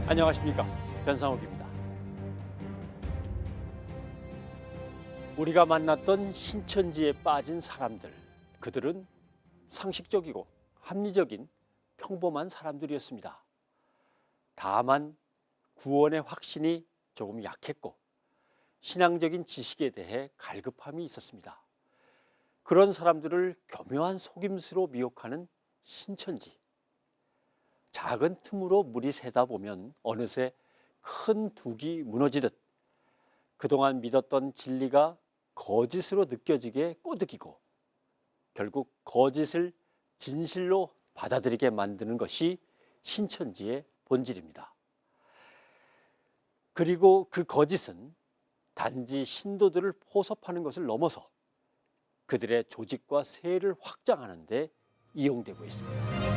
안녕하십니까, 변상욱입니다. 우리가 만났던 신천지에 빠진 사람들, 그들은 상식적이고 합리적인 평범한 사람들이었습니다. 다만 구원의 확신이 조금 약했고 신앙적인 지식에 대해 갈급함이 있었습니다. 그런 사람들을 교묘한 속임수로 미혹하는 신천지. 작은 틈으로 물이 새다 보면 어느새 큰 둑이 무너지듯 그동안 믿었던 진리가 거짓으로 느껴지게 꼬드기고 결국 거짓을 진실로 받아들이게 만드는 것이 신천지의 본질입니다. 그리고 그 거짓은 단지 신도들을 포섭하는 것을 넘어서 그들의 조직과 세를 확장하는 데 이용되고 있습니다.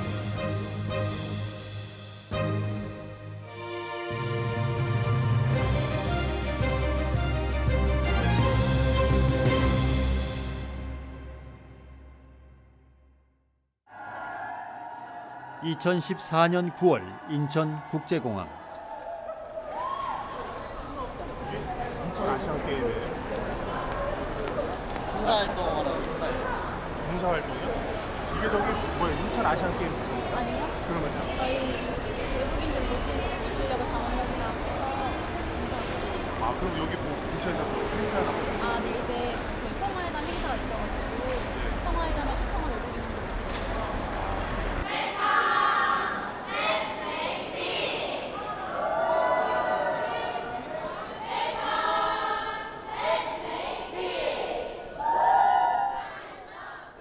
2014년 9월 인천국제공항. 인천 아시안게임에 봉사활동이요? 이게 저기 뭐예요? 인천 아시안게임 아니요. 그러면요? 저희 외국인들 모시려고 자원봉사 해서 아 그럼 여기 뭐 근처에서 행사나 아, 네, 이제 저희 평화회담 행사가 있어가지고 평화회담에 초청한 외국인들 모시려고.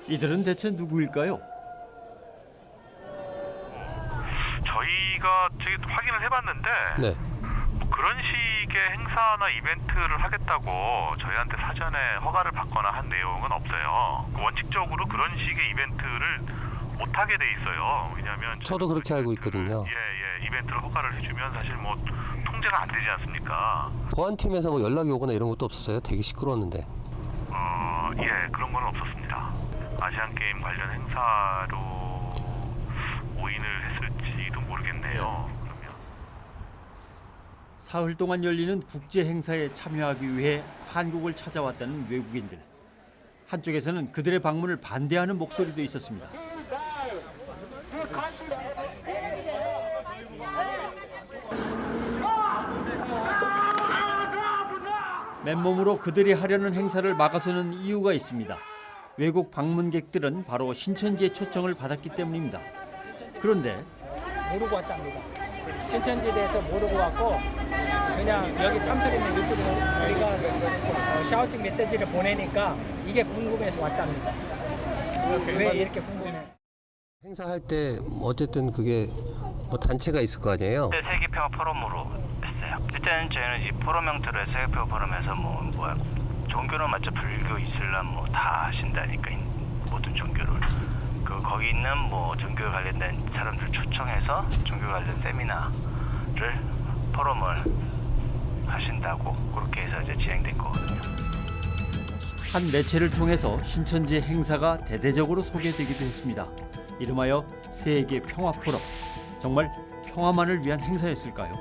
이들은 대체 누구일까요? 저희가 저기 확인을 해봤는데 네. 뭐 그런 식의 행사나 이벤트를 하겠다고 저희한테 사전에 허가를 받거나 한 내용은 없어요. 원칙적으로 그런 식의 이벤트를 못하게 돼 있어요. 왜냐하면 저도 그렇게 알고 있거든요. 예, 이벤트를 허가를 해주면 사실 뭐 통제가 안 되지 않습니까? 보안팀에서 뭐 연락이 오거나 이런 것도 없었어요? 되게 시끄러웠는데. 예, 그런 건 없었습니다. 아시안 게임 관련 행사로 오인을 했을지도 모르겠네요. 그러면 사흘 동안 열리는 국제 행사에 참여하기 위해 한국을 찾아왔다는 외국인들. 한쪽에서는 그들의 방문을 반대하는 목소리도 있었습니다. 맨몸으로 그들이 하려는 행사를 막아서는 이유가 있습니다. 외국 방문객들은 바로 신천지의 초청을 받았기 때문입니다. 그런데 모르고 왔답니다. 신천지에 대해서 모르고 왔고 그냥 여기 참석했는 이쪽에서 우리가 샤우팅 메시지를 보내니까 이게 궁금해서 왔답니다. 왜 이렇게 궁금해? 행사할 때 어쨌든 그게 뭐 단체가 있을 거 아니에요? 네, 세계평화 포럼으로 했어요. 일단 저희는 이 포럼 형태로 세계평화 포럼에서 종교는 맞죠? 불교, 이슬람 뭐 다 하신다니까 모든 종교를 거기 있는 뭐 종교 관련된 사람들 초청해서 종교 관련 세미나를 포럼을 하신다고 그렇게 해서 이제 진행된 거거든요. 한 매체를 통해서 신천지 행사가 대대적으로 소개되기도 했습니다. 이름하여 세계 평화 포럼. 정말 평화만을 위한 행사였을까요?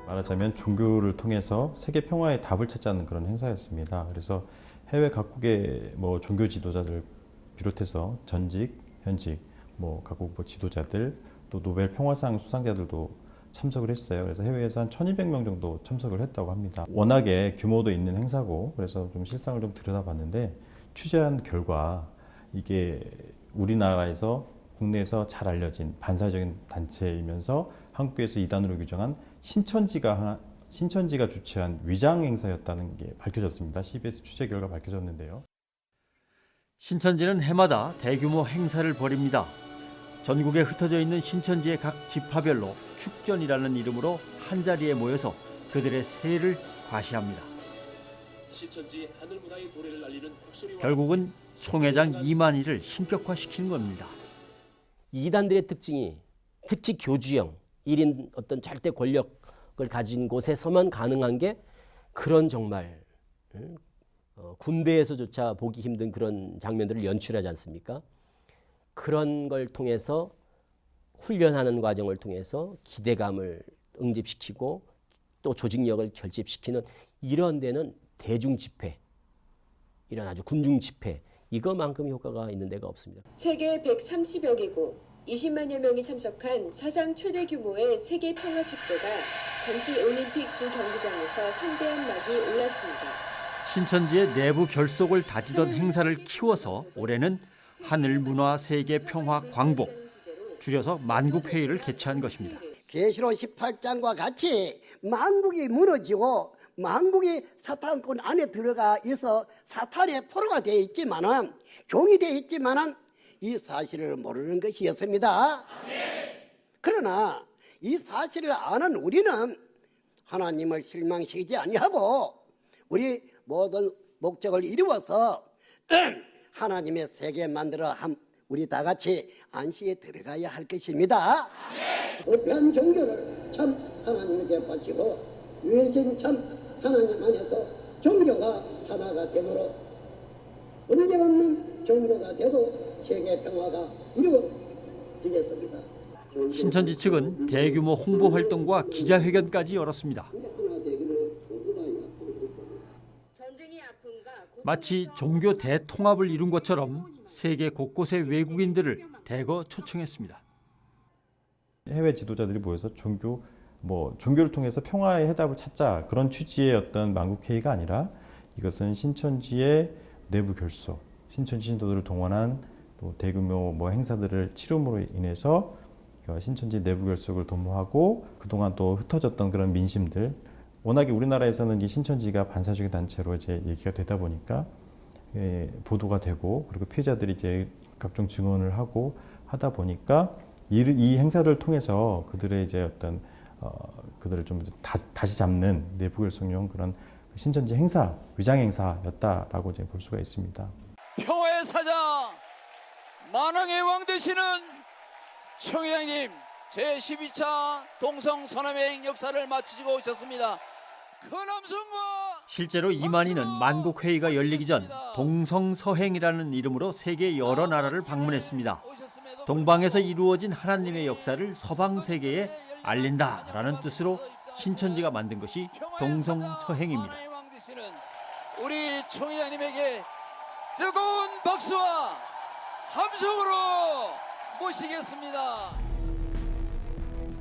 말하자면 종교를 통해서 세계 평화의 답을 찾자는 그런 행사였습니다. 그래서 해외 각국의 뭐 종교 지도자들 비롯해서 전직, 현직, 뭐 각국 뭐 지도자들 또 노벨 평화상 수상자들도 참석을 했어요. 그래서 해외에서 한 1,200명 정도 참석을 했다고 합니다. 워낙에 규모도 있는 행사고 그래서 좀 실상을 좀 들여다봤는데 취재한 결과 이게 우리나라에서 국내에서 잘 알려진 반사회적인 단체이면서 한국에서 이단으로 규정한 신천지가 주최한 위장 행사였다는 게 밝혀졌습니다. CBS 취재 결과 밝혀졌는데요. 신천지는 해마다 대규모 행사를 벌입니다. 전국에 흩어져 있는 신천지의 각 지파별로 축전이라는 이름으로 한자리에 모여서 그들의 세를 과시합니다. 결국은 총회장 이만희를 신격화시키는 겁니다. 이단들의 특징이 특히 교주형 1인 어떤 절대 권력을 가진 곳에서만 가능한 게 그런 정말 군대에서조차 보기 힘든 그런 장면들을 연출하지 않습니까? 그런 걸 통해서 훈련하는 과정을 통해서 기대감을 응집시키고 또 조직력을 결집시키는 이런 데는 대중 집회, 이런 아주 군중 집회, 이거만큼 효과가 있는 데가 없습니다. 세계 130여 개국 20만여 명이 참석한 사상 최대 규모의 세계 평화 축제가 잠실 올림픽 주경기장에서 성대한 막이 올랐습니다. 신천지의 내부 결속을 다지던 행사를 키워서 올해는 하늘문화 세계 평화 광복, 줄여서 만국회의를 개최한 것입니다. 계시록 18장과 같이 만국이 무너지고 만국이 사탄권 안에 들어가 있어 사탄의 포로가 되어 있지만은 종이 되어 있지만은 이 사실을 모르는 것이었습니다. 그러나 이 사실을 아는 우리는 하나님을 실망시키지 아니하고 우리 모든 목적을 이루어서 하나님의 세계 만들어 우리 다 같이 안식에 들어가야 할 것입니다. 부패한 종교를 참 하나님께 바치고 유일신 참 하나님 안에서 종교가 하나가 되도록 문제없는 종교가 되고 세계 평화가 이루어지겠습니다. 신천지 측은 대규모 홍보 활동과 기자회견까지 열었습니다. 마치 종교 대통합을 이룬 것처럼 세계 곳곳의 외국인들을 대거 초청했습니다. 해외 지도자들이 모여서 종교를 통해서 평화의 해답을 찾자, 그런 취지의 어떤 만국회의가 아니라 이것은 신천지의 내부 결속, 신천지 신도들을 동원한 또 대규모 행사들을 치름으로 인해서 신천지 내부 결속을 도모하고 그동안 또 흩어졌던 그런 민심들, 워낙에 우리나라에서는 이 신천지가 반사적인 단체로 이제 얘기가 되다 보니까 보도가 되고, 그리고 피해자들이 이제 각종 증언을 하고 하다 보니까 이 행사를 통해서 그들의 이제 어떤 그들을 좀 다시 잡는 내부 결속용 그런 신천지 행사, 위장 행사였다라고 이제 볼 수가 있습니다. 평화의 사자, 만왕의 왕 되시는 총회장님, 제12차 동성선언행 역사를 마치고 오셨습니다. 실제로 이만희는 만국회의가 열리기 전 동성서행이라는 이름으로 세계 여러 나라를 방문했습니다. 동방에서 이루어진 하나님의 역사를 서방 세계에 알린다라는 뜻으로 신천지가 만든 것이 동성서행입니다. 우리 총회장님에게 뜨거운 박수와 함성으로 모시겠습니다.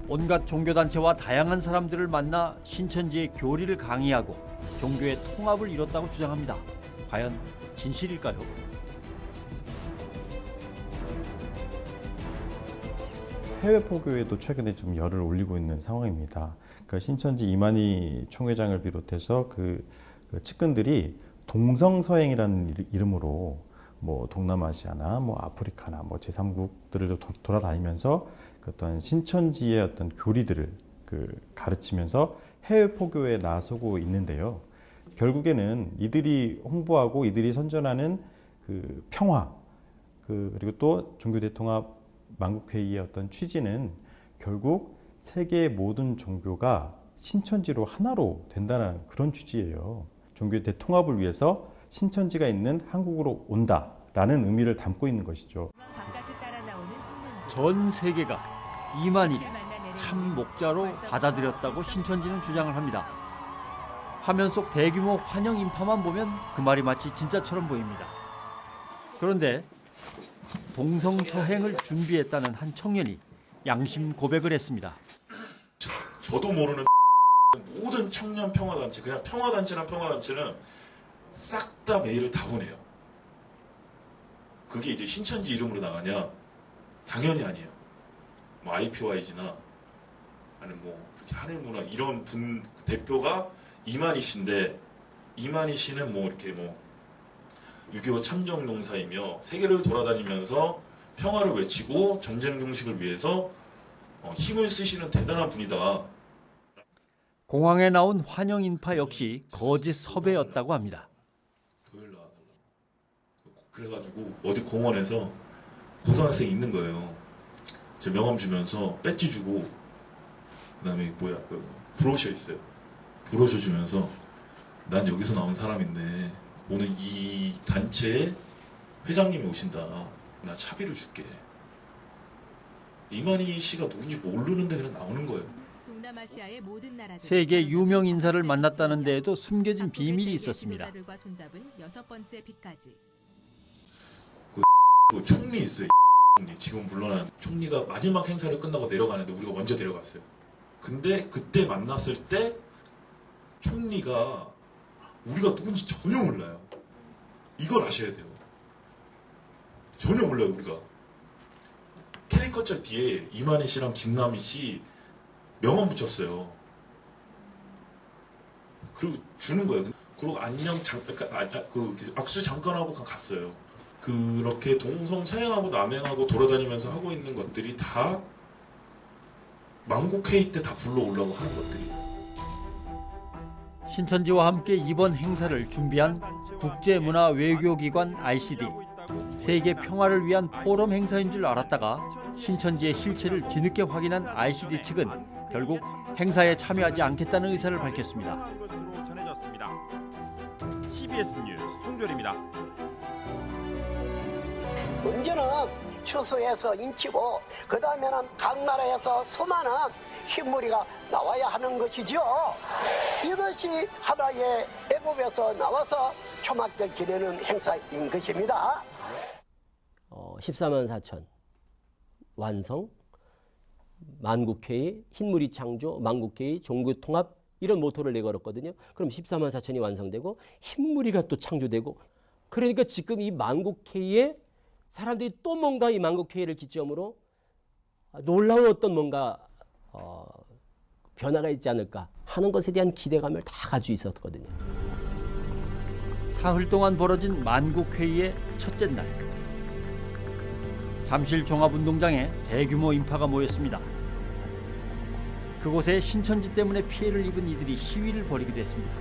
온갖 종교단체와 다양한 사람들을 만나 신천지의 교리를 강의하고 종교의 통합을 이뤘다고 주장합니다. 과연 진실일까요? 해외 포교에도 최근에 좀 열을 올리고 있는 상황입니다. 그러니까 신천지 이만희 총회장을 비롯해서 그 측근들이 동성서행이라는 이름으로 동남아시아나 아프리카나 제3국들을 돌아다니면서 그 어떤 신천지의 어떤 교리들을 가르치면서 해외 포교에 나서고 있는데요. 결국에는 이들이 홍보하고 이들이 선전하는 그 평화, 그리고 또 종교 대통합 만국회의의 어떤 취지는 결국 세계의 모든 종교가 신천지로 하나로 된다는 그런 취지예요. 종교 대통합을 위해서 신천지가 있는 한국으로 온다라는 의미를 담고 있는 것이죠. 전 세계가 이만희를 참 목자로 받아들였다고 신천지는 주장을 합니다. 화면 속 대규모 환영 인파만 보면 그 말이 마치 진짜처럼 보입니다. 그런데 동성서행을 준비했다는 한 청년이 양심 고백을 했습니다. 저도 모르는 모든 청년 평화단체, 그냥 평화단체는 싹 다 메일을 다 보내요. 그게 이제 신천지 이름으로 나가냐? 당연히 아니에요. IPYG나 아니면 하늘문화 이런 분 대표가 이만희 씨인데, 이만희 씨는 이렇게 6.25 참정용사이며 세계를 돌아다니면서 평화를 외치고 전쟁 종식을 위해서 힘을 쓰시는 대단한 분이다. 공항에 나온 환영 인파 역시 거짓 섭외였다고 합니다. 토요일 나와달라. 그래가지고 어디 공원에서 고등학생이 있는 거예요. 제 명함 주면서 배지 주고, 그다음에 브로셔 있어요. 브로셔 주면서 난 여기서 나온 사람인데 오늘 이 단체의 회장님이 오신다. 나 차비를 줄게. 이만희 씨가 누군지 모르는데 그냥 나오는 거예요. 동남아시아의 모든 나라들 세계 유명 인사를 만났다는 데에도 숨겨진 비밀이 있었습니다. 지도자들과 손잡은 6번째 빛까지. 그 총리 있어요. 총리. 지금 물러난 총리가 마지막 행사를 끝나고 내려가는데 우리가 먼저 내려갔어요. 근데 그때 만났을 때 총리가 우리가 누군지 전혀 몰라요. 이걸 아셔야 돼요. 전혀 몰라요, 우리가. 캐리커처 뒤에 이만희 씨랑 김남희 씨 명함 붙였어요. 그리고 주는 거예요. 그리고 안녕 악수 잠깐 하고 갔어요. 그렇게 동성사행하고 남행하고 돌아다니면서 하고 있는 것들이 다 만국회의 때 다 불러오려고 하는 것들이에요. 신천지와 함께 이번 행사를 준비한 국제문화외교기관 ICD, 세계 평화를 위한 포럼 행사인 줄 알았다가 신천지의 실체를 뒤늦게 확인한 ICD 측은 결국 행사에 참여하지 않겠다는 의사를 밝혔습니다. CBS 뉴스 송별입니다. 문제는 추수해서 인치고 그 다음에는 각 나라에서 수많은 흰무리가 나와야 하는 것이죠. 이것이 하나의 애국에서 나와서 초막절 기리는 행사인 것입니다. 14만 4천 완성, 만국회의, 흰무리 창조, 만국회의, 종교통합 이런 모토를 내걸었거든요. 그럼 14만 4천이 완성되고 흰무리가 또 창조되고 그러니까 지금 이 만국회의에 사람들이 또 뭔가 이 만국회의를 기점으로 놀라운 어떤 뭔가 변화가 있지 않을까 하는 것에 대한 기대감을 다 가지고 있었거든요. 사흘 동안 벌어진 만국회의의 첫째 날. 잠실 종합운동장에 대규모 인파가 모였습니다. 그곳에 신천지 때문에 피해를 입은 이들이 시위를 벌이기도 했습니다.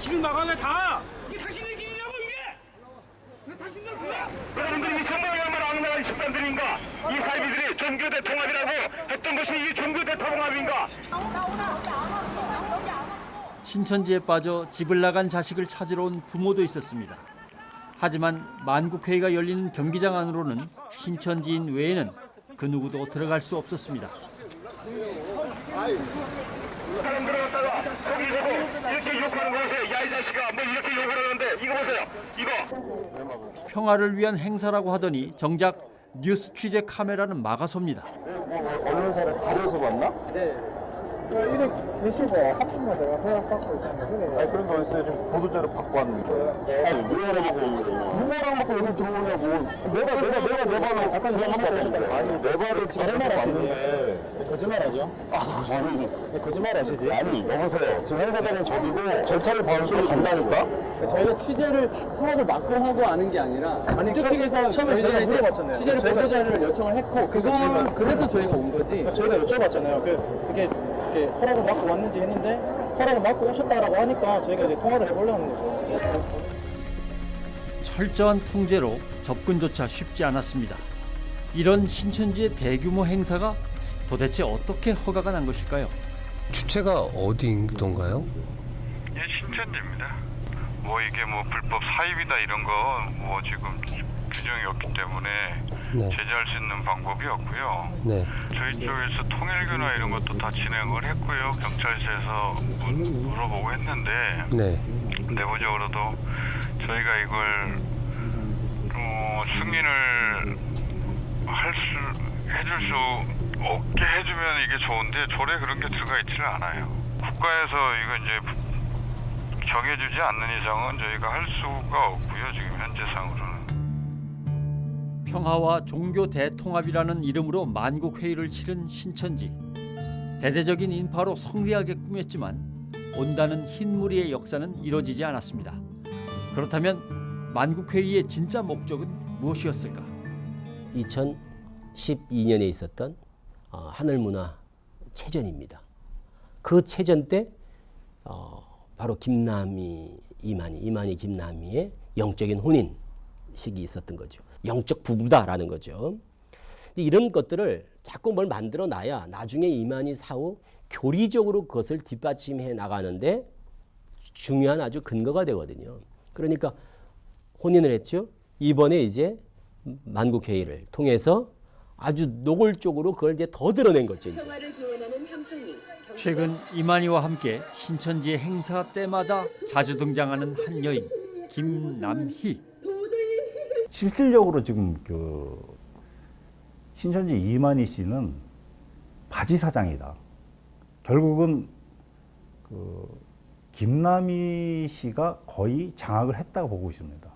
길 막아야 다! 이게 당신의 길이냐고 이게! 당신들 길이야! 여러분들이 정말야말로 악랄한 집단들인가? 이 사이비들이 종교대 통합이라고 했던 것이 이 종교대 통합인가? 신천지에 빠져 집을 나간 자식을 찾으러 온 부모도 있었습니다. 하지만 만국회의가 열리는 경기장 안으로는 신천지인 외에는 그 누구도 들어갈 수 없었습니다. 사람들을 갖다가 저기 보고 이렇게 욕하는 거 보세요. 야 이 자식아 뭐 이렇게 욕을 하는데 이거 보세요. 이거. 평화를 위한 행사라고 하더니 정작 뉴스 취재 카메라는 막아섭니다. 언론사를 가려서 봤나? 네. 이렇게 계시고 한 분만 내가 허락받고 있다는 아니 그런 거 있어요. 지금 보도자료 받고 왔는데. 아니 누구랑 받고 여기 들어오냐고. 내가 아까 얘기했잖아요. 아니 내 발을 지금 왔는데 거짓말하죠? 아니 거짓말하시지? 아니 여보세요. 지금 행사장은 저기고 절차를 밟으시고 간다니까? 저희가 취재를 허락을 막고 하고 하는 게 아니라 아니 쪽에서 처음에 저희가 물어봤잖아요. 취재를 보도자료를 요청을 했고 그거 그래서 저희가 온 거지. 저희가 여쭤봤잖아요. 그게 허락을 받고 왔는지 했는데 허락을 받고 오셨다라고 하니까 저희가 이제 통화를 해보려는 거죠. 철저한 통제로 접근조차 쉽지 않았습니다. 이런 신천지의 대규모 행사가 도대체 어떻게 허가가 난 것일까요? 주체가 어디인던가요? 예, 신천지입니다. 뭐 이게 뭐 불법 사입이다 이런 거 뭐 지금 규정이 없기 때문에 네. 제재할 수 있는 방법이 없고요. 네. 저희 쪽에서 통일교나 이런 것도 다 진행을 했고요. 경찰서에서 물어보고 했는데 네. 내부적으로도 저희가 이걸 승인을 해줄 수 없게 해주면 이게 좋은데 조례 그런 게 들어가 있지는 않아요. 국가에서 이거 이제 정해주지 않는 이상은 저희가 할 수가 없고요. 지금 현재상으로는. 평화와 종교 대통합이라는 이름으로 만국회의를 치른 신천지. 대대적인 인파로 성대하게 꾸몄지만 온다는 흰무리의 역사는 이루어지지 않았습니다. 그렇다면 만국회의의 진짜 목적은 무엇이었을까? 2012년에 있었던 하늘문화 체전입니다. 그 체전 때 바로 김남희, 이만희 김남희의 영적인 혼인식이 있었던 거죠. 영적 부부다라는 거죠. 이런 것들을 자꾸 뭘 만들어 놔야 나중에 이만희 사후 교리적으로 그것을 뒷받침해 나가는데 중요한 아주 근거가 되거든요. 그러니까 혼인을 했죠. 이번에 이제 만국회의를 통해서 아주 노골적으로 그걸 이제 더 드러낸 거죠. 이제. 평화를 기원하는 함성민. 최근 이만희와 함께 신천지의 행사 때마다 자주 등장하는 한 여인 김남희. 실질적으로 지금 그 신천지 이만희 씨는 바지 사장이다. 결국은 그 김남희 씨가 거의 장악을 했다고 보고 있습니다.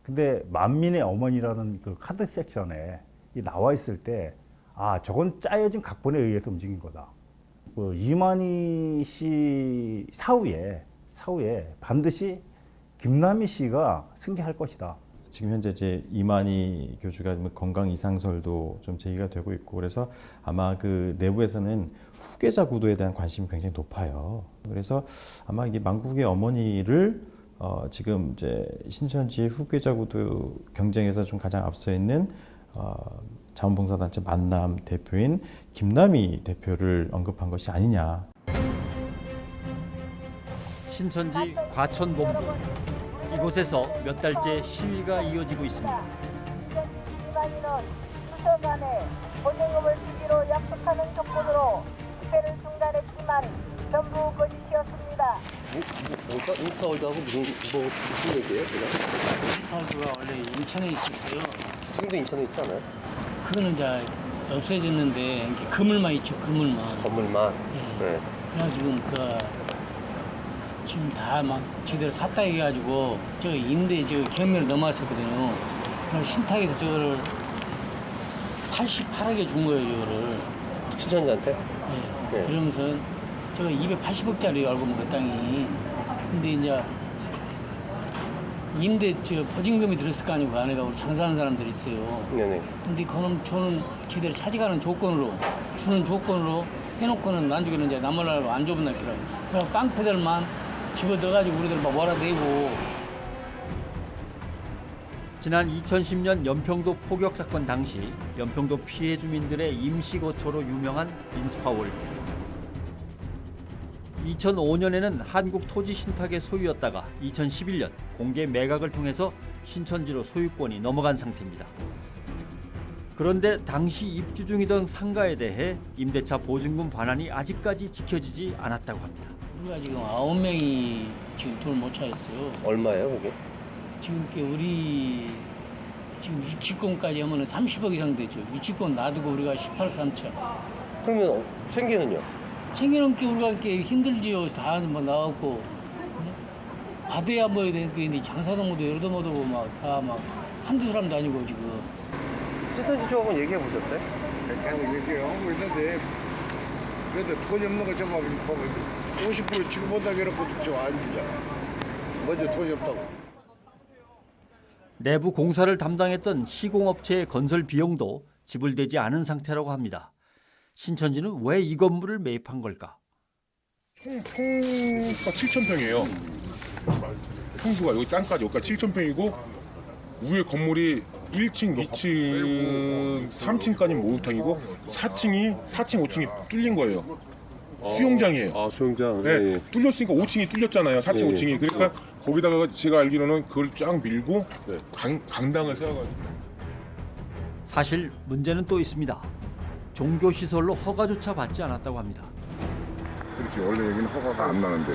근데 만민의 어머니라는 그 카드 섹션에 나와 있을 때, 아, 저건 짜여진 각본에 의해서 움직인 거다. 그 이만희 씨 사후에 반드시 김남희 씨가 승계할 것이다. 지금 현재 이제 이만희 교주가 건강 이상설도 좀 제기가 되고 있고, 그래서 아마 그 내부에서는 후계자 구도에 대한 관심이 굉장히 높아요. 그래서 아마 이게 만국의 어머니를 지금 이제 신천지의 후계자 구도 경쟁에서 좀 가장 앞서 있는 자원봉사단체 만남 대표인 김남희 대표를 언급한 것이 아니냐. 신천지 과천본부. 이곳에서 몇 달째 시위가 이어지고 있습니다. 이만희는 수서간에 보증금을 주기로 약속하는 조건으로 집회를 중단했지만 전부 거짓이었습니다. 인스타월드하고 무슨 얘기예요? 인스타월드가 원래 인천에 있었어요. 지금도 인천에 있지 않아요? 그거는 이제 없어졌는데 이렇게 그물만 있죠, 그물만. 건물만. 네. 그래가지고 지금 다 막 지들 샀다 해가지고 저 임대 저 경매를 넘어왔었거든요. 그럼 신탁에서 저거를 88억에 준 거예요, 저거를. 신천지한테? 네. 그러면서 저거 280억짜리 알고 보면 그 땅이. 근데 이제 임대 저 보증금이 들었을 거 아니고 그 안에가 우리 장사하는 사람들이 있어요. 네네. 근데 그럼 저는 지들 차지가는 조건으로 주는 조건으로 해놓고는 나중에는 이제 남몰라고 안 줘본 날더라고. 그래서 깡패들만 집어넣어가지고 우리들 막 몰아대고. 지난 2010년 연평도 포격 사건 당시 연평도 피해 주민들의 임시 거처로 유명한 인스파월드. 2005년에는 한국토지신탁의 소유였다가 2011년 공개 매각을 통해서 신천지로 소유권이 넘어간 상태입니다. 그런데 당시 입주 중이던 상가에 대해 임대차 보증금 반환이 아직까지 지켜지지 않았다고 합니다. 우리가 지금 9명이 지금 돈을 못 차였어요. 얼마예요, 그게? 지금 우리 지금 유치권까지 하면 30억 이상 되죠. 유치권 놔두고 우리가 18억 3천. 그러면 생계는요? 생계는 게 우리가 이렇게 힘들지요. 다 뭐 나왔고 받아야 뭐 되는데 장사도 못하고 여러도 못하고 막 다 막 한두 사람도 아니고 지금. 신천지 쪽 한번 얘기해 보셨어요? 계속 얘기하고 있는데 그래도 돈이 없는 거 정말 50% 지금보다 괴롭고도 좀안 주잖아. 먼저 돈이 없다고. 내부 공사를 담당했던 시공업체의 건설 비용도 지불되지 않은 상태라고 합니다. 신천지는 왜 이 건물을 매입한 걸까? 통수가 7,000평이에요. 통수가 여기 땅까지 여기까지 7,000평이고 위에 건물이 1층, 2층, 3층까지 목욕탕이고 4층, 5층이 뚫린 거예요. 수영장이에요. 아, 수영장. 네, 네. 뚫렸으니까 5층이 뚫렸잖아요. 4층, 네. 5층이. 그러니까 거기다가 제가 알기로는 그걸 쫙 밀고 강당을 세워가지고. 사실 문제는 또 있습니다. 종교시설로 허가조차 받지 않았다고 합니다. 그렇지. 원래 여기는 허가가 안 나는데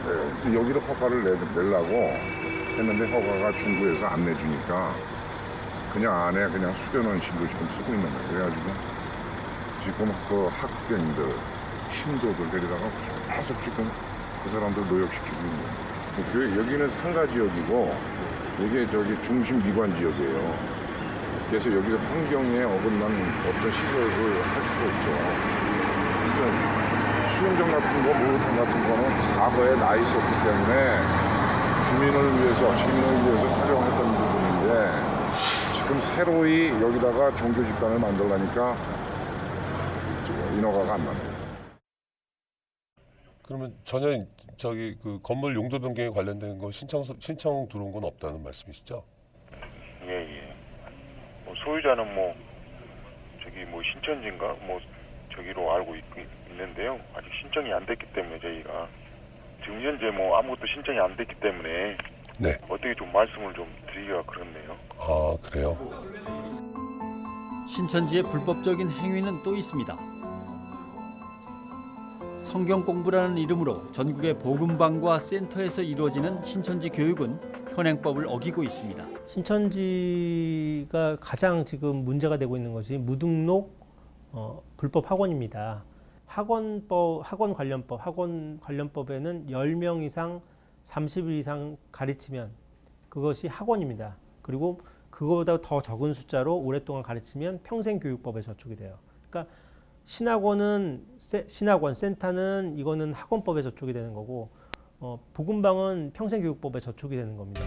여기로 허가를 내려고 했는데 허가가 중구에서 안 내주니까 그냥 안에 그냥 수련원실로 지금 쓰고 있는 거예요. 그래가지고 지금 그 학생들, 신도들 데리다가 계속 지금 그 사람들 노역시키고 있는 거예요. 여기는 상가 지역이고 이게 저기 중심 미관 지역이에요. 그래서 여기서 환경에 어긋난 어떤 시설을 할 수가 없어. 그러니까 수영장 같은 거, 목욕탕 같은 거는 과거에 나 있었기 때문에 주민을 위해서, 시민을 위해서 사용했던 부분인데 지금 새로이 여기다가 종교 집단을 만들려니까 인허가가 안 나네요. 그러면 전혀 저기 그 건물 용도 변경에 관련된 거 신청 들어온 건 없다는 말씀이시죠? 예. 뭐 소유자는 뭐 저기 뭐 신천지인가 뭐 저기로 알고 있는데요. 아직 신청이 안 됐기 때문에 저희가 지금 현재 뭐 아무것도 신청이 안 됐기 때문에 네. 어떻게 좀 말씀을 좀 드리기가 그렇네요. 아, 그래요? 신천지의 불법적인 행위는 또 있습니다. 성경 공부라는 이름으로 전국의 복음방과 센터에서 이루어지는 신천지 교육은 현행법을 어기고 있습니다. 신천지가 가장 지금 문제가 되고 있는 것이 무등록 불법 학원입니다. 학원 관련법에는 10명 이상 30일 이상 가르치면 그것이 학원입니다. 그리고 그거보다 더 적은 숫자로 오랫동안 가르치면 평생교육법에 저촉이 돼요. 그러니까 신학원, 센터는 이거는 학원법에 저촉이 되는 거고 복음방은 평생교육법에 저촉이 되는 겁니다.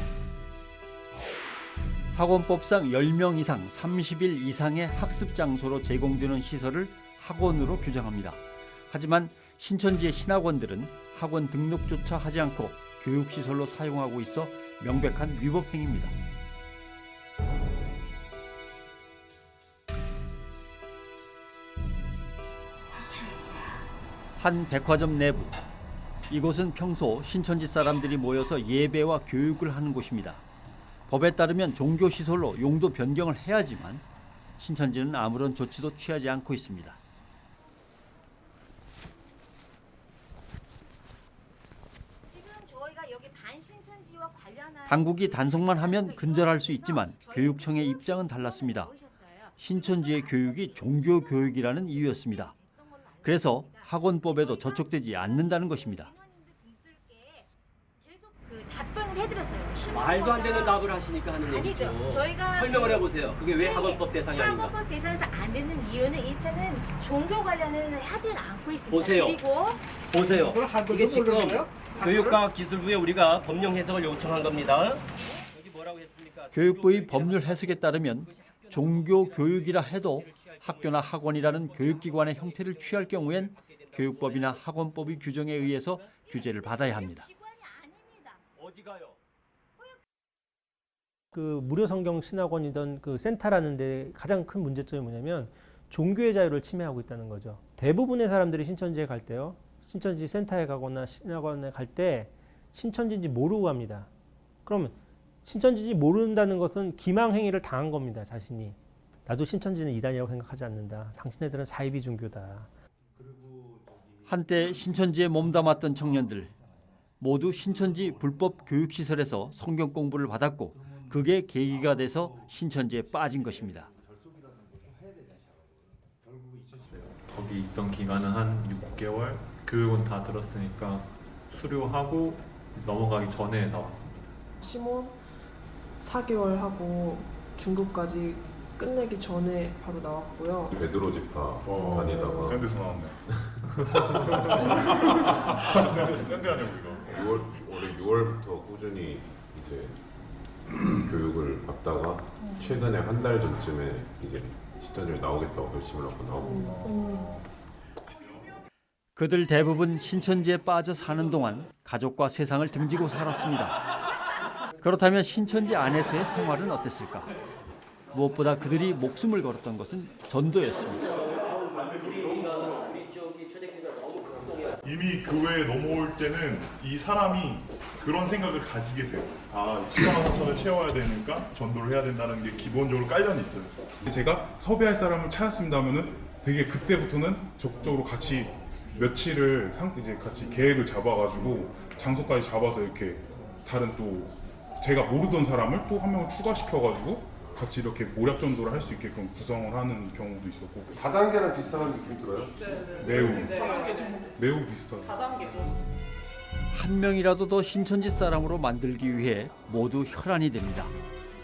학원법상 10명 이상 30일 이상의 학습 장소로 제공되는 시설을 학원으로 규정합니다. 하지만 신천지의 신학원들은 학원 등록조차 하지 않고 교육시설로 사용하고 있어 명백한 위법 행위입니다. 한 백화점 내부. 이곳은 평소 신천지 사람들이 모여서 예배와 교육을 하는 곳입니다. 법에 따르면 종교시설로 용도 변경을 해야지만 신천지는 아무런 조치도 취하지 않고 있습니다. 당국이 단속만 하면 근절할 수 있지만 교육청의 입장은 달랐습니다. 신천지의 교육이 종교교육이라는 이유였습니다. 그래서 학원법에도 저촉되지 않는다는 것입니다. 답변을 해드렸어요. 말도 안 되는 답을 하시니까 하는 얘기죠. 아니죠. 저희가 설명을 해보세요. 그게 왜 학원법 대상이 아닌가? 학원법 대상에서 안 되는 이유는 1차는 종교 관련은 하지는 않고 있습니다. 보세요. 그리고 보세요. 이게 지금 교육과학기술부에 우리가 법령 해석을 요청한 겁니다. 여기 뭐라고 했습니까? 교육부의 법률 해석에 따르면 종교 교육이라 해도 학교나 학원이라는 교육기관의 형태를 취할 경우엔 교육법이나 학원법의 규정에 의해서 규제를 받아야 합니다. 그 무료 성경 신학원이던 그 센터라는 데 가장 큰 문제점이 뭐냐면 종교의 자유를 침해하고 있다는 거죠. 대부분의 사람들이 신천지에 갈 때요. 신천지 센터에 가거나 신학원에 갈 때 신천지인지 모르고 갑니다. 그러면 신천지인지 모른다는 것은 기망행위를 당한 겁니다. 자신이. 나도 신천지는 이단이라고 생각하지 않는다. 당신네들은 사이비 종교다. 한때 신천지에 몸담았던 청년들 모두 신천지 불법 교육시설에서 성경 공부를 받았고 그게 계기가 돼서 신천지에 빠진 것입니다. 거기 있던 기간은 한 6개월, 교육은 다 들었으니까 수료하고 넘어가기 전에 나왔습니다. 심원 4개월 하고 중급까지 끝내기 전에 바로 나왔고요. 베드로 지파 다니다가 센 데서 나왔네. 센데 아니고 이거. 올해 6월부터 꾸준히 이제 교육을 받다가 최근에 한 달 전쯤에 이제 신천지를 나오겠다고 결심을 하고 나오고 그들 대부분 신천지에 빠져 사는 동안 가족과 세상을 등지고 살았습니다. 그렇다면 신천지 안에서의 생활은 어땠을까? 무엇보다 그들이 목숨을 걸었던 것은 전도였습니다. 이미 교회에 넘어올 때는 이 사람이 그런 생각을 가지게 돼요. 아, 10만 4천을 채워야 되니까 전도를 해야 된다는 게 기본적으로 깔려 있어요. 제가 섭외할 사람을 찾았습니다 하면은 되게 그때부터는 적극적으로 같이 며칠을 이제 같이 계획을 잡아가지고 장소까지 잡아서 이렇게 다른 또 제가 모르던 사람을 또 한 명을 추가시켜가지고 같이 이렇게 모략 전도를 할 수 있게끔 구성을 하는 경우도 있었고. 다단계랑 비슷한 느낌 들어요? 매우 비슷하죠. 한 명이라도 더 신천지 사람으로 만들기 위해 모두 혈안이 됩니다.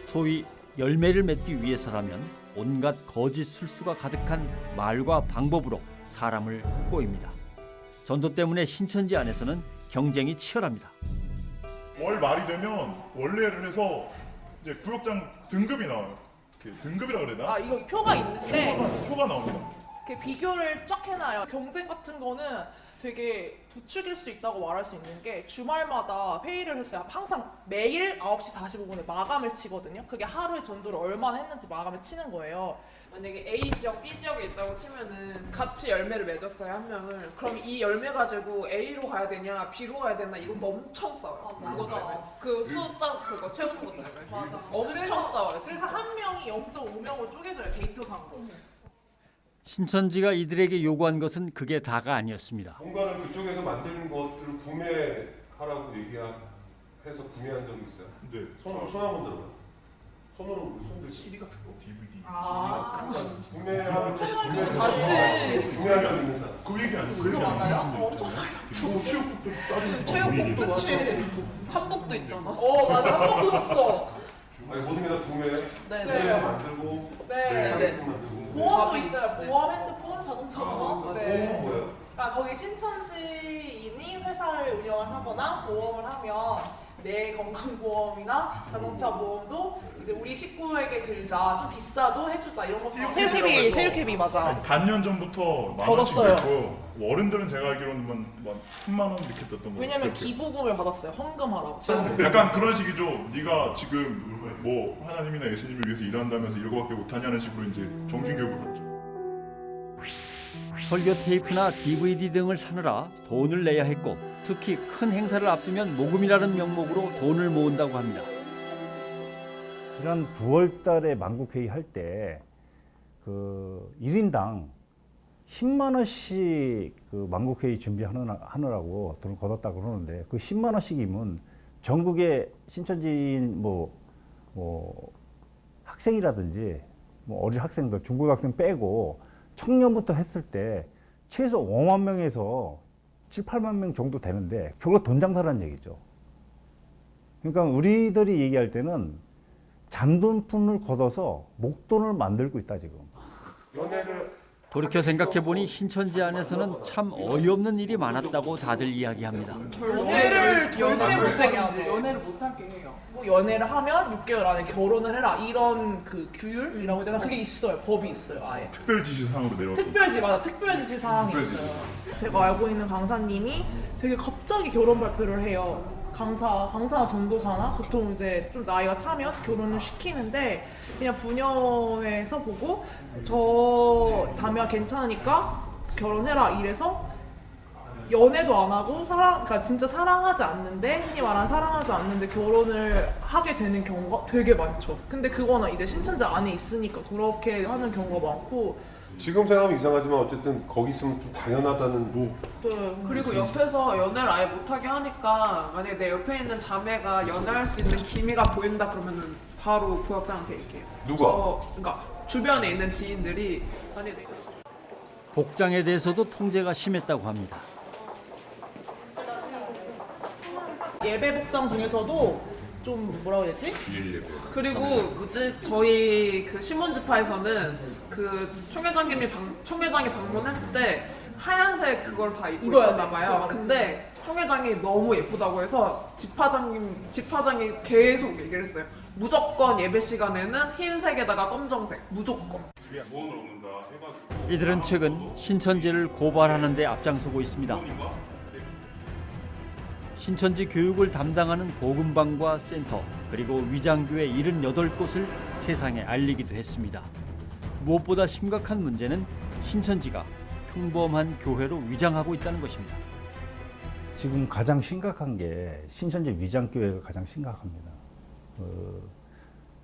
소위 열매를 맺기 위해서라면 온갖 거짓 술수가 가득한 말과 방법으로 사람을 꼬입니다. 전도 때문에 신천지 안에서는 경쟁이 치열합니다. 월 말이 되면 원래를 해서 이제 구역장 등급이 나와요. 등급이라 그래야 되나? 아, 이거 표가 있는데 표가 나옵니다. 비교를 쫙 해놔요. 경쟁 같은 거는 되게 부추길 수 있다고 말할 수 있는 게 주말마다 회의를 했어요. 항상 매일 9시 45분에 마감을 치거든요. 그게 하루에 전도를 얼마나 했는지 마감을 치는 거예요. 만약에 A 지역, B 지역에 있다고 치면은 같이 열매를 맺었어요, 한 명을. 그럼 이 열매 가지고 A로 가야 되냐, B로 가야 되나 이건 엄청 싸워요. 그것 때문에. 그 숫자 그거 채우는 것 때문에. 엄청 싸워요, 진짜. 그래서 한 명이 0.5명으로 쪼개져요, 데이터상으로. 신천지가 이들에게 요구한 것은 그게 다가 아니었습니다. 뭔가를 그쪽에서 만드는 것들을 구매하라고 얘기해서 구매한 적이 있어요? 네. 손 한번 들어봐요. 손으로 우리 손들 CD 같은 거, DVD. 그건 구매하고 같이 구매한 적 있는 사람. 그 얘기 아니에요? 그 얘기 아니에요? 체육복도 따지는 체육복도 맞아. 한복도 있잖아. 맞아. 한복도 샀어. 아니 모든 게 다 구매해. 네. 구매해서 만들고. 네. 보험도 있어요. 보험, 핸드폰, 자동차 보험. 보험은 뭐예요? 거기 신천지인이 회사를 운영을 하거나 보험을 하면 내 건강보험이나 자동차 보험도 이제 우리 식구에게 들자, 좀 비싸도 해주자 이런 거. 체육회비 맞아. 반년 전부터 만 원씩 냈고 어른들은 제가 알기로는 3만 원 이렇게 떴던 거 같아요. 왜냐면 기부금을 받았어요. 헌금하라고. 약간 그런 식이죠. 네가 지금 뭐 하나님이나 예수님을 위해서 일한다면서 이거밖에 못하냐는 식으로 이제 정신교육을 받죠. 설교 테이프나 DVD 등을 사느라 돈을 내야 했고 특히 큰 행사를 앞두면 모금이라는 명목으로 돈을 모은다고 합니다. 지난 9월 달에 만국회의 할 때 그 1인당 10만 원씩 그 만국회의 준비하느라고 돈을 걷었다 그러는데 그 10만 원씩이면 전국의 신천지인 뭐 학생이라든지 뭐 어린 학생들, 중고등학생 빼고 청년부터 했을 때 최소 5만 명에서 7, 8만 명 정도 되는데 결국 돈 장사라는 얘기죠. 그러니까 우리들이 얘기할 때는 잔돈푼을 걷어서 목돈을 만들고 있다 지금. 돌이켜 생각해보니 신천지 안에서는 참 어이없는 일이 많았다고 다들 이야기합니다. 연애를 못하게 하죠. 연애를 못하게 해요. 뭐 연애를 하면 6개월 안에 결혼을 해라 이런 그 규율이라고 해야 되나? 그게 있어요. 법이 있어요. 아예. 특별지시사항으로 내려왔죠. 특별지시사항이 있어요. 제가 알고 있는 강사님이 되게 갑자기 결혼 발표를 해요. 강사나 전도사나 보통 이제 좀 나이가 차면 결혼을 시키는데 그냥 부녀회에서 보고 저 자매가 괜찮으니까 결혼해라 이래서 연애도 안 하고 그러니까 진짜 사랑하지 않는데 흔히 말하는 사랑하지 않는데 결혼을 하게 되는 경우가 되게 많죠. 근데 그거는 이제 신천지 안에 있으니까 그렇게 하는 경우가 많고. 지금 생각하면 이상하지만 어쨌든 거기 있으면 좀 당연하다는 네. 그리고 옆에서 연애를 아예 못하게 하니까 만약에 내 옆에 있는 자매가 연애할 수 있는 기미가 보인다 그러면은 바로 구역장한테 얘기해요. 누가? 그러니까 주변에 있는 지인들이 만약에 복장에 대해서도 통제가 심했다고 합니다. 예배 복장 중에서도 좀 뭐라고 해야 되지? 그리고 저희 그 시몬지파에서는 그 총회장이 방문했을 때 하얀색 그걸 다 입고 있었나 봐요. 근데 총회장이 너무 예쁘다고 해서 집화장이 계속 얘기를 했어요. 무조건 예배 시간에는 흰색에다가 검정색 무조건. 이들은 최근 신천지를 고발하는 데 앞장서고 있습니다. 신천지 교육을 담당하는 복음방과 센터 그리고 위장교회 78곳을 세상에 알리기도 했습니다. 무엇보다 심각한 문제는 신천지가 평범한 교회로 위장하고 있다는 것입니다. 지금 가장 심각한 게 신천지 위장교회가 가장 심각합니다.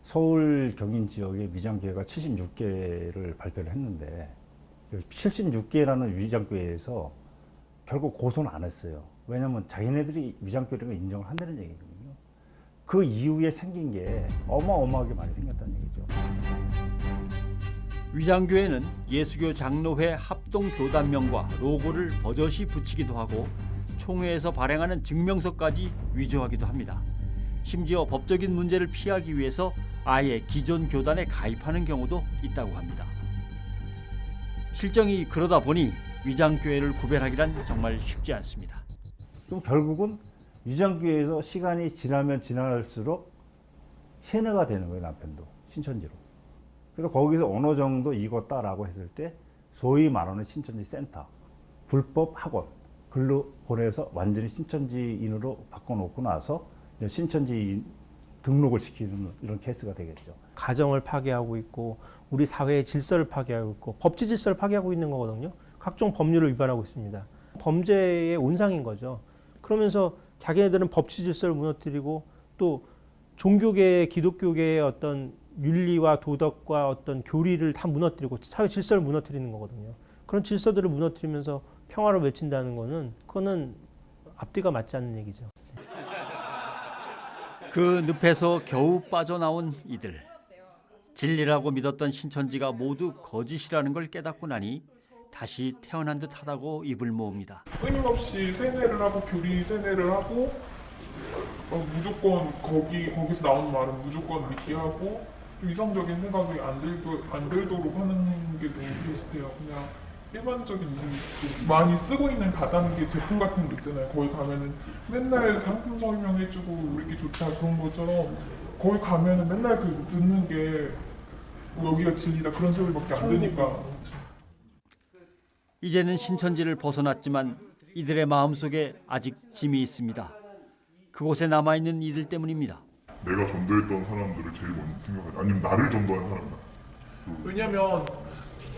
서울 경인 지역의 위장교회가 76개를 발표를 했는데 76개라는 위장교회에서 결국 고소는 안 했어요. 왜냐하면 자기네들이 위장교회를 인정을 한다는 얘기거든요. 그 이후에 생긴 게 어마어마하게 많이 생겼다는 얘기죠. 위장교회는 예수교 장로회 합동교단명과 로고를 버젓이 붙이기도 하고 총회에서 발행하는 증명서까지 위조하기도 합니다. 심지어 법적인 문제를 피하기 위해서 아예 기존 교단에 가입하는 경우도 있다고 합니다. 실정이 그러다 보니 위장교회를 구별하기란 정말 쉽지 않습니다. 그럼 결국은 위장교회에서 시간이 지나면 지날수록 세뇌가 되는 거예요, 남편도. 신천지로. 그래서 거기서 어느 정도 익었다라고 했을 때 소위 말하는 신천지 센터, 불법 학원, 글로 보내서 완전히 신천지인으로 바꿔놓고 나서 이제 신천지인 등록을 시키는 이런 케이스가 되겠죠. 가정을 파괴하고 있고 우리 사회의 질서를 파괴하고 있고 법치 질서를 파괴하고 있는 거거든요. 각종 법률을 위반하고 있습니다. 범죄의 온상인 거죠. 그러면서 자기네들은 법치 질서를 무너뜨리고 또 종교계의 기독교계의 어떤 윤리와 도덕과 어떤 교리를 다 무너뜨리고 사회 질서를 무너뜨리는 거거든요. 그런 질서들을 무너뜨리면서 평화를 외친다는 거는 그거는 앞뒤가 맞지 않는 얘기죠. 그 늪에서 겨우 빠져나온 이들. 진리라고 믿었던 신천지가 모두 거짓이라는 걸 깨닫고 나니 다시 태어난 듯 하다고 입을 모읍니다. 끊임없이 세뇌를 하고 교리 세뇌를 하고 무조건 거기서 나오는 말은 무조건 믿게 하고 좀 이성적인 생각이 안 들도록 하는 게 너무 비슷해요. 그냥 일반적인 많이 쓰고 있는 다단계 제품 같은 거 있잖아요. 거기 가면은 맨날 상품 설명해주고 이렇게 좋다 그런 것처럼 거기 가면은 맨날 그 듣는 게 여기가 진리다 그런 소리밖에 안 되니까. 이제는 신천지를 벗어났지만 이들의 마음속에 아직 짐이 있습니다. 그곳에 남아있는 이들 때문입니다. 내가 전도했던 사람들을 제일 먼저 생각하지 아니면 나를 전도한 사람들. 왜냐면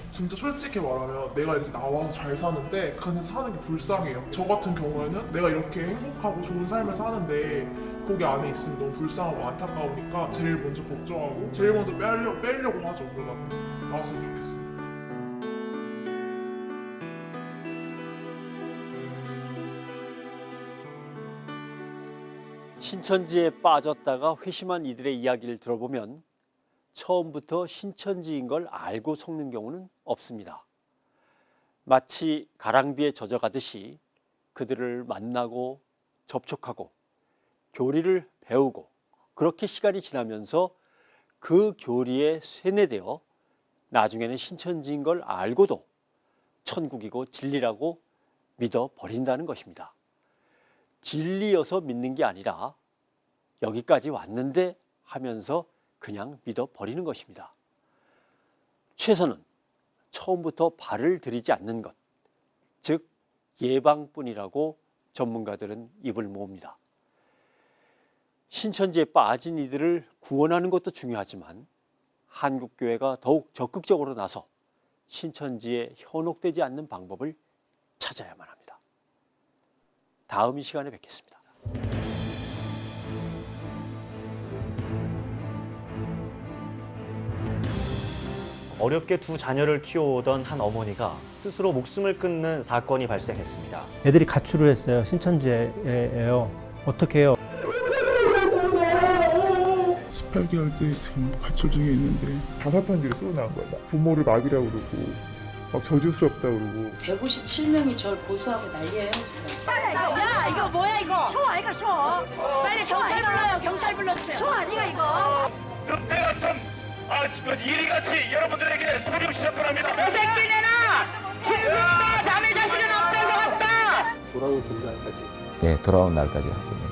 진짜 솔직히 말하면 내가 이렇게 나와서 잘 사는데 그 안에서 사는 게 불쌍해요. 저 같은 경우에는 내가 이렇게 행복하고 좋은 삶을 사는데 거기 안에 있으면 너무 불쌍하고 안타까우니까 제일 먼저 걱정하고 제일 먼저 빼려고 하죠. 그러다 나왔으면 좋겠어요. 신천지에 빠졌다가 회심한 이들의 이야기를 들어보면 처음부터 신천지인 걸 알고 속는 경우는 없습니다. 마치 가랑비에 젖어가듯이 그들을 만나고 접촉하고 교리를 배우고 그렇게 시간이 지나면서 그 교리에 세뇌되어 나중에는 신천지인 걸 알고도 천국이고 진리라고 믿어 버린다는 것입니다. 진리여서 믿는 게 아니라 여기까지 왔는데 하면서 그냥 믿어 버리는 것입니다. 최선은 처음부터 발을 들이지 않는 것, 즉 예방뿐이라고 전문가들은 입을 모읍니다. 신천지에 빠진 이들을 구원하는 것도 중요하지만 한국교회가 더욱 적극적으로 나서 신천지에 현혹되지 않는 방법을 찾아야만 합니다. 다음 이 시간에 뵙겠습니다. 어렵게 두 자녀를 키워오던 한 어머니가 스스로 목숨을 끊는 사건이 발생했습니다. 애들이 가출을 했어요. 신천지예요. 어떻게 해요? 18개월째 지금 가출 중에 있는데 자살편지를 쓰고 나온 거야. 부모를 마비라고 그러고 막 저주스럽다 그러고 157명이 절 고소하고 난리예요 지금. 야 이거 뭐야 이거? 쇼 아이가 쇼. 빨리 경찰 불러요. 경찰 불러주세요. 쇼 아니가 이거? 늑대 같은 이리같이 여러분들에게 소리 시작합니다. 이 새끼 내놔. 짐승도 남의 자식은 안 뺏어갔다. 돌아올 날까지. 네, 돌아온 날까지 할 겁니다.